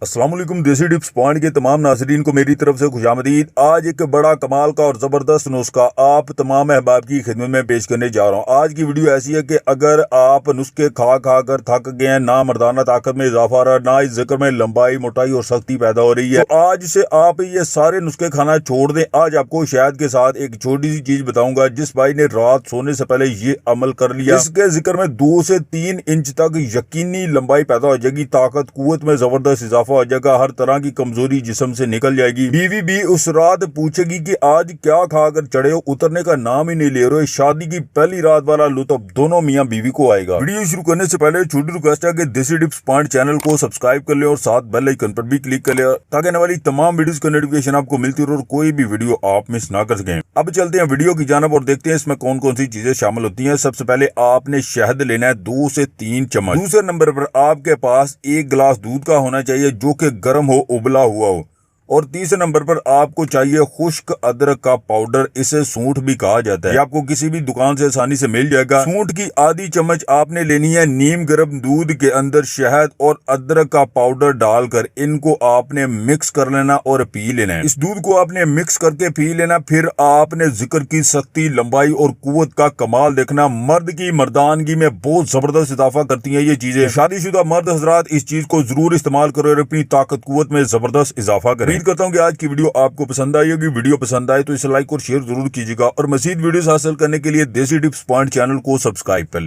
अस्सलाम वालेकुम। देसी टिप्स पॉइंट के तमाम नाज़रीन को मेरी तरफ से खुशामदीद। आज एक बड़ा कमाल का और ज़बरदस्त नुस्खा आप तमाम अहबाब की खिदमत में पेश करने जा रहा हूँ। आज की वीडियो ऐसी है कि अगर आप नुस्खे खा खा कर थक गए हैं, ना मर्दाना ताकत में इजाफा रहा, ना इस जिक्र में लंबाई मोटाई और सख्ती पैदा हो रही है, तो आज से आप ये सारे नुस्खे खाना छोड़ दें। आज आपको शहद के साथ एक छोटी सी चीज बताऊंगा। जिस भाई ने रात सोने से पहले ये अमल कर लिया, इसके जिक्र में 2 से 3 इंच तक यकीनी लंबाई पैदा हो जाएगी, ताकत कुव्वत में जबरदस्त इजाफा हो जाएगा, हर तरह की कमजोरी जिस्म से निकल जाएगी। बीवी भी उस रात पूछेगी कि आज क्या खाकर चढ़े हो, उतरने का नाम ही नहीं ले रहे हो। शादी की पहली रात वाला लुत्फ दोनों मियां बीवी को आएगा। वीडियो शुरू करने से पहले छोटी रिक्वेस्ट है कि देसी टिप्स पॉइंट चैनल को सब्सक्राइब कर ले और साथ बेल आइकन पर भी क्लिक कर ले, ताकि आने वाली तमाम वीडियोस का नोटिफिकेशन आपको मिलती रहे और कोई भी वीडियो आप मिस ना कर सकें। अब चलते हैं वीडियो की जानब और देखते हैं इसमें कौन कौन सी चीजें शामिल होती हैं। सबसे पहले आपने शहद लेना है 2 से 3 चम्मच। दूसरे नंबर पर आपके पास 1 गिलास दूध का होना चाहिए जो कि गर्म हो, उबला हुआ हो। और तीसरे नंबर पर आपको चाहिए खुश्क अदरक का पाउडर, इसे सूंठ भी कहा जाता है। ये आपको किसी भी दुकान से आसानी से मिल जाएगा। सूंठ की आधी चम्मच आपने लेनी है। नीम गर्म दूध के अंदर शहद और अदरक का पाउडर डालकर इनको आपने मिक्स कर लेना और पी लेना है। इस दूध को आपने मिक्स करके पी लेना। फिर आपने जिक्र की सख्ती, लंबाई और कुव्वत का कमाल देखना। मर्द की मर्दानगी में बहुत जबरदस्त इजाफा करती है ये चीजें। शादीशुदा मर्द हजरात इस चीज को जरूर इस्तेमाल करो और अपनी ताकत कुव्वत में जबरदस्त इजाफा करें। उम्मीद करता हूं कि आज की वीडियो आपको पसंद आई होगी। वीडियो पसंद आए तो इसे लाइक और शेयर जरूर कीजिएगा और मजीद वीडियोस हासिल करने के लिए देसी टिप्स पॉइंट चैनल को सब्सक्राइब कर लें।